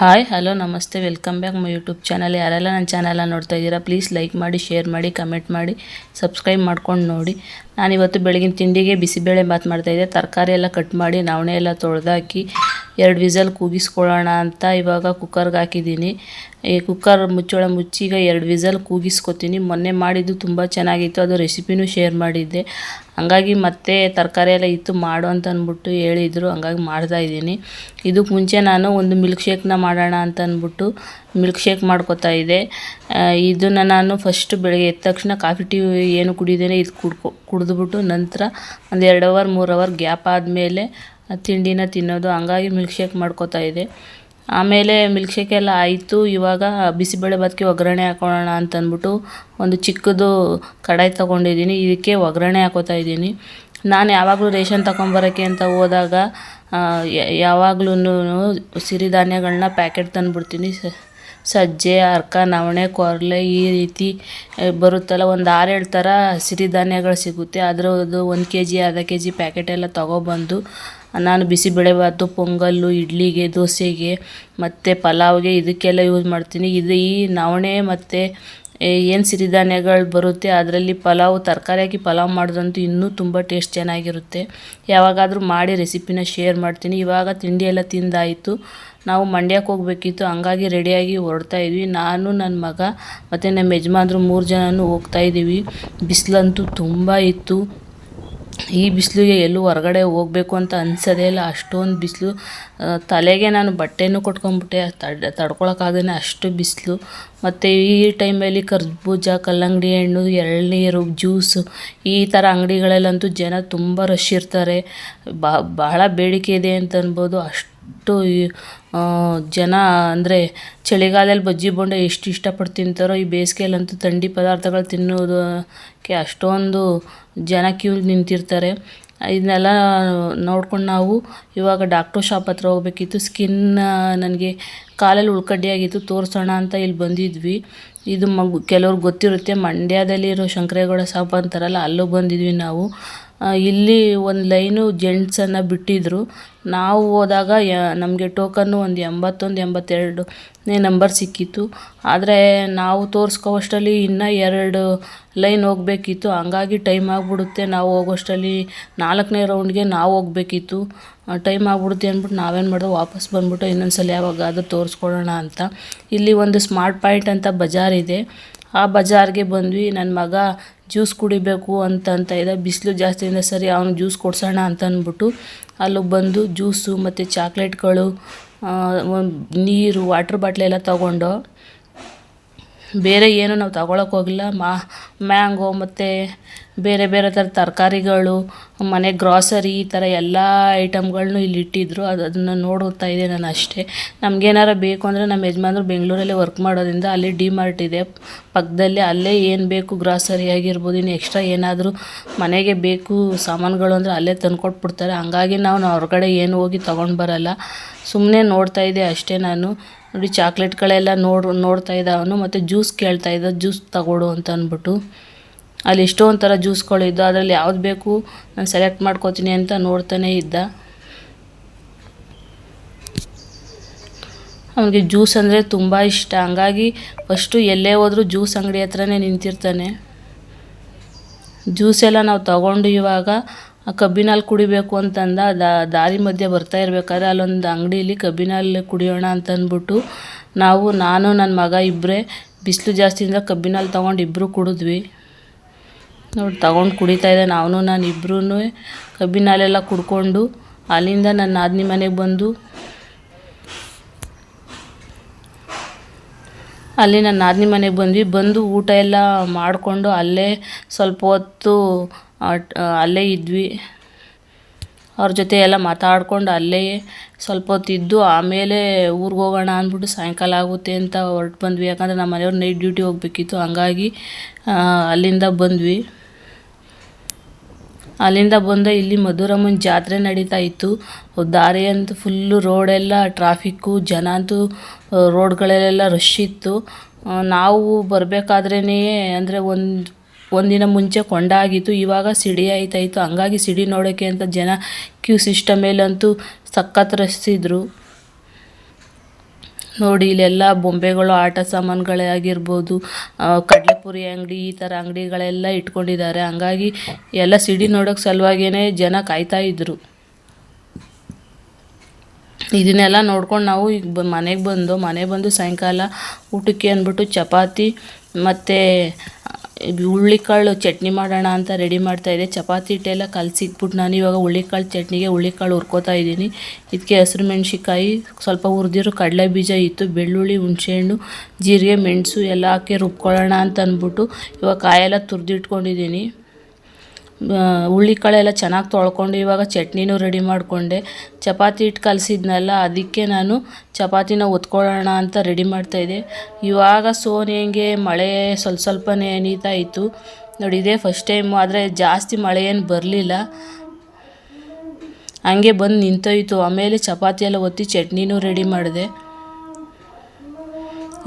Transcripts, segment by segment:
Hi hello ನಮಸ್ತೆ welcome back my YouTube channel. ಯಾರೆಲ್ಲ ನನ್ನ ಚಾನಲ್ನ ನೋಡ್ತಾ ಇದ್ದೀರಾ ಪ್ಲೀಸ್ ಲೈಕ್ ಮಾಡಿ, ಶೇರ್ ಮಾಡಿ, ಕಮೆಂಟ್ ಮಾಡಿ, ಸಬ್ಸ್ಕ್ರೈಬ್ ಮಾಡ್ಕೊಂಡು ನೋಡಿ. ನಾನಿವತ್ತು ಬೆಳಗಿನ ತಿಂಡಿಗೆ ಬಿಸಿಬೇಳೆ ಬಾತ್ ಮಾಡ್ತಾಯಿದ್ದೆ. ತರಕಾರಿ ಎಲ್ಲ ಕಟ್ ಮಾಡಿ ನವಣೆ ಎಲ್ಲ ತೊಳೆದಾಕಿ 2 ವಿಸಲ್ ಕೂಗಿಸ್ಕೊಳ್ಳೋಣ ಅಂತ ಇವಾಗ ಕುಕ್ಕರ್ಗೆ ಹಾಕಿದ್ದೀನಿ. ಈ ಕುಕ್ಕರ್ ಮುಚ್ಚಳ ಮುಚ್ಚಿ ಈಗ 2 ವಿಸಲ್ ಕೂಗಿಸ್ಕೊತೀನಿ. ಮೊನ್ನೆ ಮಾಡಿದ್ದು ತುಂಬ ಚೆನ್ನಾಗಿತ್ತು, ಅದು ರೆಸಿಪಿನೂ ಶೇರ್ ಮಾಡಿದ್ದೆ. ಹಂಗಾಗಿ ಮತ್ತೆ ತರಕಾರಿ ಎಲ್ಲ ಇತ್ತು ಮಾಡು ಅಂತ ಅಂದ್ಬಿಟ್ಟು ಹೇಳಿದರು, ಹಂಗಾಗಿ ಮಾಡ್ತಾಯಿದ್ದೀನಿ. ಇದಕ್ಕೆ ಮುಂಚೆ ನಾನು ಒಂದು ಮಿಲ್ಕ್ ಶೇಕ್ನ ಮಾಡೋಣ ಅಂತ ಅಂದ್ಬಿಟ್ಟು ಮಿಲ್ಕ್ ಶೇಕ್ ಮಾಡ್ಕೊತಾ ಇದ್ದೆ. ಇದನ್ನು ನಾನು ಫಸ್ಟ್ ಬೆಳಗ್ಗೆ ಎದ್ದ ತಕ್ಷಣ ಕಾಫಿ ಟೀ ಏನು ಕುಡಿದೇನೆ ಇದು ಕುಡಿದ್ಬಿಟ್ಟು ನಂತರ ಒಂದು 2 ಅವರ್ 3 ಅವರ್ ಗ್ಯಾಪ್ ಆದಮೇಲೆ ತಿಂಡಿನ ತಿನ್ನೋದು. ಹಂಗಾಗಿ ಮಿಲ್ಕ್ ಶೇಕ್ ಮಾಡ್ಕೊತಾ ಇದ್ದೆ. ಆಮೇಲೆ ಮಿಲ್ಕ್ ಶೇಕ್ ಎಲ್ಲ ಆಯಿತು. ಇವಾಗ ಬಿಸಿಬೇಳೆ ಬಾತ್ಗೆ ಒಗ್ಗರಣೆ ಹಾಕೊಳ್ಳೋಣ ಅಂತ ಅಂದ್ಬಿಟ್ಟು ಒಂದು ಚಿಕ್ಕದು ಕಡಾಯಿ ತೊಗೊಂಡಿದ್ದೀನಿ. ಇದಕ್ಕೆ ಒಗ್ಗರಣೆ ಹಾಕೋತಾ ಇದ್ದೀನಿ. ನಾನು ಯಾವಾಗಲೂ ರೇಷನ್ ತಗೊಂಬರೋಕ್ಕೆ ಅಂತ ಹೋದಾಗ ಯಾವಾಗ್ಲೂ ಸಿರಿಧಾನ್ಯಗಳನ್ನ ಪ್ಯಾಕೆಟ್ ತಂದುಬಿಡ್ತೀನಿ. ಸಜ್ಜೆ, ಅರ್ಕ, ನವಣೆ, ಕೊರಲೆ ಈ ರೀತಿ ಬರುತ್ತಲ್ಲ, ಒಂದು 6-7 ಥರ ಸಿರಿಧಾನ್ಯಗಳು ಸಿಗುತ್ತೆ. ಅದರದ್ದು 1 kg ಅರ್ಧ kg ಪ್ಯಾಕೆಟೆಲ್ಲ ತೊಗೊಬಂದು ನಾನು ಬಿಸಿಬೇಳೆಬಾತು, ಪೊಂಗಲ್ಲು, ಇಡ್ಲಿಗೆ, ದೋಸೆಗೆ ಮತ್ತು ಪಲಾವ್ಗೆ ಇದಕ್ಕೆಲ್ಲ ಯೂಸ್ ಮಾಡ್ತೀನಿ. ಈ ನವಣೆ ಮತ್ತು ಏನು ಸಿರಿಧಾನ್ಯಗಳು ಬರುತ್ತೆ ಅದರಲ್ಲಿ ಪಲಾವ್ ತರಕಾರಿ ಹಾಕಿ ಪಲಾವ್ ಮಾಡಿದ್ರಂತೂ ಇನ್ನೂ ತುಂಬ ಟೇಸ್ಟ್ ಚೆನ್ನಾಗಿರುತ್ತೆ. ಯಾವಾಗಾದರೂ ಮಾಡಿ ರೆಸಿಪಿನ ಶೇರ್ ಮಾಡ್ತೀನಿ. ಇವಾಗ ತಿಂಡಿ ಎಲ್ಲ ತಿಂದಾಯಿತು. ನಾವು ಮಂಡ್ಯಕ್ಕೆ ಹೋಗಬೇಕಿತ್ತು, ಹಂಗಾಗಿ ರೆಡಿಯಾಗಿ ಹೊರಡ್ತಾಯಿದ್ವಿ. ನಾನು, ನನ್ನ ಮಗ ಮತ್ತು ನಮ್ಮ ಯಜಮಾನ್ರು 3 ಜನನೂ ಹೋಗ್ತಾಯಿದ್ದೀವಿ. ಬಿಸಿಲಂತೂ ತುಂಬ ಇತ್ತು. ಈ ಬಿಸಿಲಿಗೆ ಎಲ್ಲೂ ಹೊರಗಡೆ ಹೋಗಬೇಕು ಅಂತ ಅನಿಸೋದೇ ಇಲ್ಲ, ಅಷ್ಟೊಂದು ಬಿಸಿಲು. ತಲೆಗೆ ನಾನು ಬಟ್ಟೆನೂ ಕೊಟ್ಕೊಂಡ್ಬಿಟ್ಟೆ, ತಡ್ಕೊಳಕ್ಕಾಗದೇ ಅಷ್ಟು ಬಿಸಿಲು. ಮತ್ತು ಈ ಟೈಮಲ್ಲಿ ಕರ್ಬೂಜ, ಕಲ್ಲಂಗಡಿ ಹಣ್ಣು, ಎಳನೀರು, ಜ್ಯೂಸು ಈ ಥರ ಅಂಗಡಿಗಳಲ್ಲಂತೂ ಜನ ತುಂಬ ರಶ್ ಇರ್ತಾರೆ. ಬಹಳ ಬೇಡಿಕೆ ಇದೆ ಅಂತ ಅನ್ಬೋದು. ಅಷ್ಟು ಜನ ಅಂದರೆ ಚಳಿಗಾಲದಲ್ಲಿ ಬಜ್ಜಿ ಬೋಂಡ ಎಷ್ಟು ಇಷ್ಟಪಟ್ಟು ತಿಂತಾರೋ, ಈ ಬೇಸಿಗೆಯಲ್ಲಂತೂ ಥಂಡಿ ಪದಾರ್ಥಗಳು ತಿನ್ನೋದಕ್ಕೆ ಅಷ್ಟೊಂದು ಜನ ಕ್ಯೂ ನಿಂತಿರ್ತಾರೆ. ಇದನ್ನೆಲ್ಲ ನೋಡ್ಕೊಂಡು ನಾವು ಇವಾಗ ಡಾಕ್ಟ್ರ್ ಶಾಪ್ ಹತ್ರ ಹೋಗ್ಬೇಕಿತ್ತು. ನನಗೆ ಕಾಲಲ್ಲಿ ಉಳ್ಕಡ್ಡಿ ಆಗಿತ್ತು, ತೋರಿಸೋಣ ಅಂತ ಇಲ್ಲಿ ಬಂದಿದ್ವಿ. ಇದು ಕೆಲವ್ರಿಗೆ ಗೊತ್ತಿರುತ್ತೆ, ಮಂಡ್ಯದಲ್ಲಿರೋ ಶಂಕರೇಗೌಡ ಶಾಪ್ ಅಂತಾರಲ್ಲ, ಅಲ್ಲೂ ಬಂದಿದ್ವಿ ನಾವು. ಇಲ್ಲಿ ಒಂದು ಲೈನು ಜೆಂಟ್ಸನ್ನು ಬಿಟ್ಟಿದ್ದರು. ನಾವು ಹೋದಾಗ ನಮಗೆ ಟೋಕನ್ನು ಒಂದು 81-82ನೇ ನಂಬರ್ ಸಿಕ್ಕಿತ್ತು. ಆದರೆ ನಾವು ತೋರಿಸ್ಕೋವಷ್ಟರಲ್ಲಿ ಇನ್ನೂ 2 ಲೈನ್ ಹೋಗಬೇಕಿತ್ತು. ಹಂಗಾಗಿ ಟೈಮ್ ಆಗಿಬಿಡುತ್ತೆ. ನಾವು ಹೋಗೋಷ್ಟರಲ್ಲಿ 4ನೇ ರೌಂಡ್ಗೆ ನಾವು ಹೋಗಬೇಕಿತ್ತು. ಟೈಮ್ ಆಗಿಬಿಡುತ್ತೆ ಅಂದ್ಬಿಟ್ಟು ನಾವೇನು ಮಾಡಿದ್ವಿ, ವಾಪಸ್ ಬಂದ್ಬಿಟ್ಟು ಇನ್ನೊಂದು ಸಲ ಯಾವಾಗಾದರೂ ತೋರಿಸ್ಕೊಳ್ಳೋಣ ಅಂತ. ಇಲ್ಲಿ ಒಂದು ಸ್ಮಾರ್ಟ್ ಪಾಯಿಂಟ್ ಅಂತ ಬಜಾರ್ ಇದೆ, ಆ ಬಜಾರ್ಗೆ ಬಂದ್ವಿ. ನನ್ನ ಮಗ ಜ್ಯೂಸ್ ಕುಡಿಬೇಕು ಅಂತ ಇದ್ದ. ಬಿಸಿಲು ಜಾಸ್ತಿಯಿಂದ ಸರಿ ಅವನು ಜ್ಯೂಸ್ ಕೊಡ್ಸೋಣ ಅಂತ ಅಂದ್ಬಿಟ್ಟು ಅಲ್ಲಿಗೆ ಬಂದು ಜ್ಯೂಸು ಮತ್ತು ಚಾಕ್ಲೇಟ್ಗಳು, ನೀರು, ವಾಟ್ರ್ ಬಾಟ್ಲೆಲ್ಲ ತೊಗೊಂಡು ಬೇರೆ ಏನು ನಾವು ತಗೊಳಕ್ಕೆ ಹೋಗಿಲ್ಲ. ಮ್ಯಾಂಗೋ ಮತ್ತು ಬೇರೆ ಬೇರೆ ಥರ ತರಕಾರಿಗಳು, ಮನೆ ಗ್ರಾಸರಿ ಈ ಥರ ಎಲ್ಲ ಐಟಮ್ಗಳನ್ನೂ ಇಲ್ಲಿ ಇಟ್ಟಿದ್ರು. ಅದನ್ನು ನೋಡ್ತಾ ಇದ್ದೆ ನಾನು ಅಷ್ಟೇ. ನಮಗೇನಾರ ಬೇಕು ಅಂದರೆ ನಮ್ಮ ಯಜಮಾನ್ರು ಬೆಂಗಳೂರಲ್ಲೇ ವರ್ಕ್ ಮಾಡೋದ್ರಿಂದ ಅಲ್ಲಿ ಡಿ-ಮಾರ್ಟ್ ಇದೆ ಪಕ್ಕದಲ್ಲಿ. ಅಲ್ಲೇ ಏನು ಬೇಕು ಗ್ರಾಸರಿ ಆಗಿರ್ಬೋದು, ಇನ್ನು ಎಕ್ಸ್ಟ್ರಾ ಏನಾದರೂ ಮನೆಗೆ ಬೇಕು ಸಾಮಾನುಗಳು ಅಂದರೆ ಅಲ್ಲೇ ತಂದುಕೊಟ್ಬಿಡ್ತಾರೆ. ಹಂಗಾಗಿ ನಾವು ಹೊರಗಡೆ ಏನು ಹೋಗಿ ತೊಗೊಂಡು ಬರೋಲ್ಲ, ಸುಮ್ಮನೆ ನೋಡ್ತಾ ಇದ್ದೆ ಅಷ್ಟೇ. ನಾನು ನೋಡಿ ಚಾಕ್ಲೇಟ್ಗಳೆಲ್ಲ ನೋಡ್ತಾ ಇದ್ದ ಅವನು. ಮತ್ತು ಜ್ಯೂಸ್ ಕೇಳ್ತಾ ಇದ್ದ, ಜ್ಯೂಸ್ ತಗೊಡು ಅಂತ ಅಂದ್ಬಿಟ್ಟು. ಅಲ್ಲಿ ಎಷ್ಟೊಂದು ಥರ ಜ್ಯೂಸ್ಗಳಿದ್ದು, ಅದರಲ್ಲಿ ಯಾವ್ದು ಬೇಕು ನಾನು ಸೆಲೆಕ್ಟ್ ಮಾಡ್ಕೋತೀನಿ ಅಂತ ನೋಡ್ತಾನೇ ಇದ್ದ. ಅವನಿಗೆ ಜ್ಯೂಸ್ ಅಂದರೆ ತುಂಬ ಇಷ್ಟ. ಹಂಗಾಗಿ ಫಸ್ಟು ಎಲ್ಲೇ ಹೋದರೂ ಜ್ಯೂಸ್ ಅಂಗಡಿ ಹತ್ರನೇ ನಿಂತಿರ್ತಾನೆ. ಜ್ಯೂಸೆಲ್ಲ ನಾವು ತಗೊಂಡು ಇವಾಗ ಕಬ್ಬಿನಲ್ಲಿ ಕುಡಿಬೇಕು ಅಂತಂದ. ದಾರಿ ಮಧ್ಯೆ ಬರ್ತಾ ಇರಬೇಕಾದ್ರೆ ಅಲ್ಲೊಂದು ಅಂಗಡೀಲಿ ಕಬ್ಬಿನಲ್ಲಿ ಕುಡಿಯೋಣ ಅಂತ ಅಂದ್ಬಿಟ್ಟು ನಾನು ನನ್ನ ಮಗ ಇಬ್ಬರೇ ಬಿಸಿಲು ಜಾಸ್ತಿಯಿಂದ ಕಬ್ಬಿನಲ್ಲಿ ತೊಗೊಂಡು ಇಬ್ಬರು ಕುಡಿದ್ವಿ. ನೋಡಿ ತೊಗೊಂಡು ಕುಡಿತಾ ಇದ್ದೆ. ನಾನು ಇಬ್ಬರೂ ಕಬ್ಬಿನಲ್ಲೆಲ್ಲ ಕುಡ್ಕೊಂಡು ಅಲ್ಲಿಂದ ನನ್ನ ನಾದಿನಿ ಮನೆಗೆ ಬಂದು ಬಂದು ಊಟ ಎಲ್ಲ ಮಾಡಿಕೊಂಡು ಅಲ್ಲೇ ಸ್ವಲ್ಪ ಹೊತ್ತು ಅಲ್ಲೇ ಇದ್ವಿ. ಅವ್ರ ಜೊತೆ ಎಲ್ಲ ಮಾತಾಡ್ಕೊಂಡು ಅಲ್ಲೇ ಸ್ವಲ್ಪ ಹೊತ್ತು ಇದ್ದು ಆಮೇಲೆ ಊರಿಗೆ ಹೋಗೋಣ ಅಂದ್ಬಿಟ್ಟು ಸಾಯಂಕಾಲ ಆಗುತ್ತೆ ಅಂತ ಹೊರಟು ಬಂದ್ವಿ. ಯಾಕಂದರೆ ನಮ್ಮ ಮನೆಯವ್ರು ನೈಟ್ ಡ್ಯೂಟಿ ಹೋಗಬೇಕಿತ್ತು. ಹಂಗಾಗಿ ಅಲ್ಲಿಂದ ಬಂದ್ವಿ. ಅಲ್ಲಿಂದ ಬಂದ ಇಲ್ಲಿ ಮಧುರಮ್ಮನ ಜಾತ್ರೆ ನಡೀತಾ ಇತ್ತು. ದಾರಿ ಅಂತೂ ಫುಲ್ಲು ರೋಡೆಲ್ಲ ಟ್ರಾಫಿಕ್ಕು, ಜನ ಅಂತೂ ರೋಡ್ಗಳಲ್ಲೆಲ್ಲ ರಶ್ ಇತ್ತು. ನಾವು ಬರಬೇಕಾದ್ರೇ ಅಂದರೆ ಒಂದಿನ ಮುಂಚೆ ಕೊಂಡ ಆಗಿತ್ತು, ಇವಾಗ ಸಿಡಿ ಆಯ್ತಾಯಿತ್ತು. ಹಂಗಾಗಿ ಸಿಡಿ ನೋಡೋಕ್ಕೆ ಅಂತ ಜನ ಕ್ಯೂ ಸಿಸ್ಟಮ್ ಮೇಲಂತೂ ಸಖತ್ ರಶ್ ಇದ್ದರು. ನೋಡಿ ಇಲ್ಲೆಲ್ಲ ಬೊಂಬೆಗಳು, ಆಟ ಸಾಮಾನುಗಳೇ ಆಗಿರ್ಬೋದು, ಕಡಲೆಪುರಿ ಅಂಗಡಿ, ಈ ಥರ ಅಂಗಡಿಗಳೆಲ್ಲ ಇಟ್ಕೊಂಡಿದ್ದಾರೆ. ಹಂಗಾಗಿ ಎಲ್ಲ ಸಿಡಿ ನೋಡೋಕ್ಕೆ ಸಲುವಾಗಿಯೇ ಜನ ಕಾಯ್ತಾ ಇದ್ರು. ಇದನ್ನೆಲ್ಲ ನೋಡ್ಕೊಂಡು ನಾವು ಈಗ ಮನೆಗೆ ಬಂದು ಸಾಯಂಕಾಲ ಊಟಕ್ಕೆ ಅಂದ್ಬಿಟ್ಟು ಚಪಾತಿ ಮತ್ತು ಹುಳ್ಳಿಕಾಳು ಚಟ್ನಿ ಮಾಡೋಣ ಅಂತ ರೆಡಿ ಮಾಡ್ತಾಯಿದ್ದೆ. ಚಪಾತಿ ಹಿಟ್ಟೆಲ್ಲ ಕಲಸಿಕ್ಬಿಟ್ಟು ನಾನು ಇವಾಗ ಹುಳ್ಳಿಕಾಳು ಚಟ್ನಿಗೆ ಹುಳ್ಳಿಕಾಳು ಹುರ್ಕೋತಾ ಇದ್ದೀನಿ. ಇದಕ್ಕೆ ಹಸಿರು ಮೆಣಸಿನ್ಕಾಯಿ, ಸ್ವಲ್ಪ ಹುರಿದಿರೋ ಕಡಲೆ ಬೀಜ ಇತ್ತು, ಬೆಳ್ಳುಳ್ಳಿ, ಹುಣಸೆಹಣ್ಣು, ಜೀರಿಗೆ, ಮೆಣಸು ಎಲ್ಲ ಹಾಕಿ ರುಬ್ಕೊಳ್ಳೋಣ ಅಂತ ಅಂದ್ಬಿಟ್ಟು ಇವಾಗ ಕಾಯೆಲ್ಲ ತುರಿದಿಟ್ಕೊಂಡಿದ್ದೀನಿ. ಹುಳ್ಳಿಕಾಳೆಲ್ಲ ಚೆನ್ನಾಗಿ ತೊಳ್ಕೊಂಡು ಇವಾಗ ಚಟ್ನಿನೂ ರೆಡಿ ಮಾಡಿಕೊಂಡೆ. ಚಪಾತಿ ಹಿಟ್ಟು ಕಲಸಿದ್ನಲ್ಲ, ಅದಕ್ಕೆ ನಾನು ಚಪಾತಿನ ಒತ್ಕೊಳ್ಳೋಣ ಅಂತ ರೆಡಿ ಮಾಡ್ತಾಯಿದ್ದೆ. ಇವಾಗ ಸೋನೆಂಗೆ ಮಳೆ ಸ್ವಲ್ಪನೇ ಹನೀತಾ ಇತ್ತು ನೋಡಿ. ಇದೇ ಫಸ್ಟ್ ಟೈಮು, ಆದರೆ ಜಾಸ್ತಿ ಮಳೆ ಏನು ಬರಲಿಲ್ಲ, ಹಂಗೆ ಬಂದು ನಿಂತೋಯ್ತು. ಆಮೇಲೆ ಚಪಾತಿ ಎಲ್ಲ ಒತ್ತಿ ಚಟ್ನಿನೂ ರೆಡಿ ಮಾಡಿದೆ.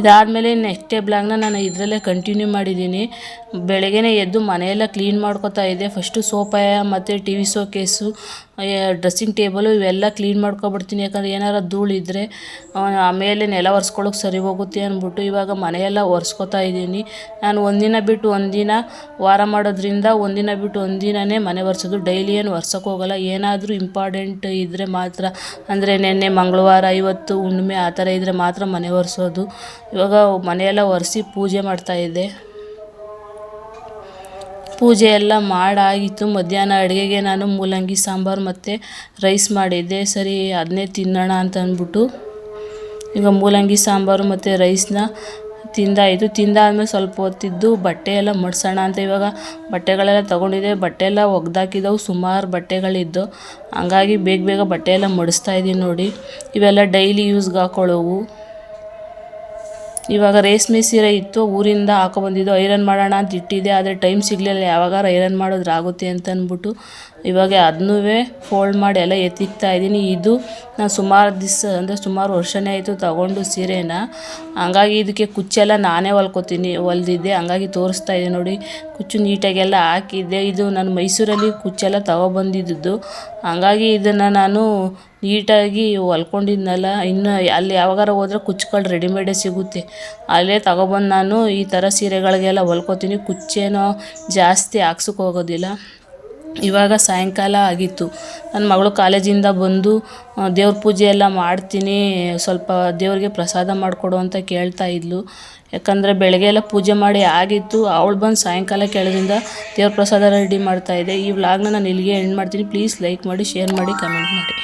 ಇದಾದಮೇಲೆ ನೆಕ್ಸ್ಟ್ ಡೇ ಬ್ಲಾಗ್ನ ನಾನು ಇದರಲ್ಲೇ ಕಂಟಿನ್ಯೂ ಮಾಡಿದ್ದೀನಿ. ಬೆಳಗ್ಗೆನೇ ಎದ್ದು ಮನೆಯೆಲ್ಲ ಕ್ಲೀನ್ ಮಾಡ್ಕೊತಾ ಇದ್ದೆ. ಫಸ್ಟು ಸೋಫಾ ಮತ್ತು T V showcase, dressing table ಇವೆಲ್ಲ ಕ್ಲೀನ್ ಮಾಡ್ಕೊಬಿಡ್ತೀನಿ. ಯಾಕಂದರೆ ಏನಾರು ಧೂಳಿದ್ರೆ ಆಮೇಲೆ ನೆಲ ಒರೆಸ್ಕೊಳ್ಳೋಕೆ ಸರಿ ಹೋಗುತ್ತೆ ಅಂದ್ಬಿಟ್ಟು ಇವಾಗ ಮನೆಯೆಲ್ಲ ಒರೆಸ್ಕೊತಾ ಇದ್ದೀನಿ. ನಾನು ಒಂದಿನ ಬಿಟ್ಟು ಒಂದಿನ ವಾರ ಮಾಡೋದ್ರಿಂದ ಒಂದಿನ ಬಿಟ್ಟು ಒಂದಿನನೇ ಮನೆ ಒರೆಸೋದು. ಡೈಲಿ ಏನು ಒರ್ಸೋಕೆ ಹೋಗೋಲ್ಲ. ಏನಾದರೂ ಇಂಪಾರ್ಟೆಂಟ್ ಇದ್ದರೆ ಮಾತ್ರ, ಅಂದರೆ ನೆನ್ನೆ ಮಂಗಳವಾರ, ಇವತ್ತು ಹುಣ್ಣಿಮೆ ಆ ಥರ ಇದ್ದರೆ ಮಾತ್ರ ಮನೆ ಒರೆಸೋದು. ಇವಾಗ ಮನೆಯೆಲ್ಲ ಒರೆಸಿ ಪೂಜೆ ಮಾಡ್ತಾಯಿದ್ದೆ. ಪೂಜೆ ಎಲ್ಲ ಮಾಡಾಗಿತ್ತು. ಮಧ್ಯಾಹ್ನ ಅಡುಗೆಗೆ ನಾನು ಮೂಲಂಗಿ ಸಾಂಬಾರು ಮತ್ತು ರೈಸ್ ಮಾಡಿದ್ದೆ. ಸರಿ ಅದನ್ನೇ ತಿನ್ನೋಣ ಅಂತ ಅಂದ್ಬಿಟ್ಟು ಈಗ ಮೂಲಂಗಿ ಸಾಂಬಾರು ಮತ್ತು ರೈಸ್ನ ತಿಂದಾಯಿತು. ತಿಂದಾದ್ಮೇಲೆ ಸ್ವಲ್ಪ ಹೊತ್ತಿದ್ದು ಬಟ್ಟೆ ಎಲ್ಲ ಮಡ್ಸೋಣ ಅಂತ ಇವಾಗ ಬಟ್ಟೆಗಳೆಲ್ಲ ತೊಗೊಂಡಿದ್ದೆ. ಬಟ್ಟೆ ಎಲ್ಲ ಒಗ್ದಾಕಿದ್ದವು, ಸುಮಾರು ಬಟ್ಟೆಗಳಿದ್ದು. ಹಂಗಾಗಿ ಬೇಗ ಬಟ್ಟೆ ಎಲ್ಲ ಮಡಿಸ್ತಾಯಿದ್ದೀನಿ ನೋಡಿ. ಇವೆಲ್ಲ ಡೈಲಿ ಯೂಸ್ಗೆ ಹಾಕೊಳ್ಳೋವು. ಇವಾಗ ರೇಷ್ಮೆ ಸೀರೆ ಇತ್ತು, ಊರಿಂದ ಹಾಕೊಬಂದಿದ್ದು. ಐರನ್ ಮಾಡೋಣ ಅಂತ ಇಟ್ಟಿದ್ದೆ, ಆದರೆ ಟೈಮ್ ಸಿಗಲಿಲ್ಲ. ಯಾವಾಗಾರ ಐರನ್ ಮಾಡಿದ್ರೆ ಆಗುತ್ತೆ ಅಂತ ಅಂದ್ಬಿಟ್ಟು ಇವಾಗ ಅದನ್ನೂ ಫೋಲ್ಡ್ ಮಾಡಿ ಎಲ್ಲ ಎತ್ತಿಕ್ತಾ ಇದ್ದೀನಿ. ಇದು ನಾನು ಸುಮಾರು ದಿವಸ, ಅಂದರೆ ಸುಮಾರು ವರ್ಷನೇ ಆಯಿತು ತಗೊಂಡು ಸೀರೆನ. ಹಂಗಾಗಿ ಇದಕ್ಕೆ ಕುಚ್ಚೆಲ್ಲ ನಾನೇ ಹೊಲ್ದಿದ್ದೆ. ಹಂಗಾಗಿ ತೋರಿಸ್ತಾ ಇದೆ ನೋಡಿ. ಕುಚ್ಚು ನೀಟಾಗೆಲ್ಲ ಹಾಕಿದ್ದೆ. ಇದು ನಾನು ಮೈಸೂರಲ್ಲಿ ಕುಚ್ಚೆಲ್ಲ ತಗೊಬಂದಿದ್ದು. ಹಂಗಾಗಿ ಇದನ್ನು ನಾನು ನೀಟಾಗಿ ಹೊಲ್ಕೊಂಡಿದ್ನಲ್ಲ. ಇನ್ನು ಅಲ್ಲಿ ಯಾವಾಗಾರ ಹೋದ್ರೆ ಕುಚ್ಚುಗಳು ರೆಡಿಮೇಡೇ ಸಿಗುತ್ತೆ, ಅಲ್ಲೇ ತಗೊಬಂದು ನಾನು ಈ ಥರ ಸೀರೆಗಳಿಗೆಲ್ಲ ಹೊಲ್ಕೊತೀನಿ. ಕುಚ್ಚೇನೋ ಜಾಸ್ತಿ ಹಾಕ್ಸೋಕೆ ಹೋಗೋದಿಲ್ಲ. ಇವಾಗ ಸಾಯಂಕಾಲ ಆಗಿತ್ತು. ನನ್ನ ಮಗಳು ಕಾಲೇಜಿಂದ ಬಂದು ದೇವ್ರ ಪೂಜೆ ಎಲ್ಲ ಮಾಡ್ತೀನಿ, ಸ್ವಲ್ಪ ದೇವ್ರಿಗೆ ಪ್ರಸಾದ ಮಾಡಿಕೊಡು ಅಂತ ಕೇಳ್ತಾ ಇದ್ಲು. ಯಾಕಂದರೆ ಬೆಳಗ್ಗೆ ಎಲ್ಲ ಪೂಜೆ ಮಾಡಿ ಆಗಿತ್ತು. ಅವಳು ಬಂದು ಸಾಯಂಕಾಲ ಕೇಳೋದ್ರಿಂದ ದೇವ್ರ ಪ್ರಸಾದ ರೆಡಿ ಮಾಡ್ತಾಯಿದ್ದೆ. ಈ ವ್ಲಾಗ್ನ ನಾನು ಇಲ್ಲಿಗೆ ಎಂಡ್ ಮಾಡ್ತೀನಿ. ಪ್ಲೀಸ್ ಲೈಕ್ ಮಾಡಿ, ಶೇರ್ ಮಾಡಿ, ಕಮೆಂಟ್ ಮಾಡಿ.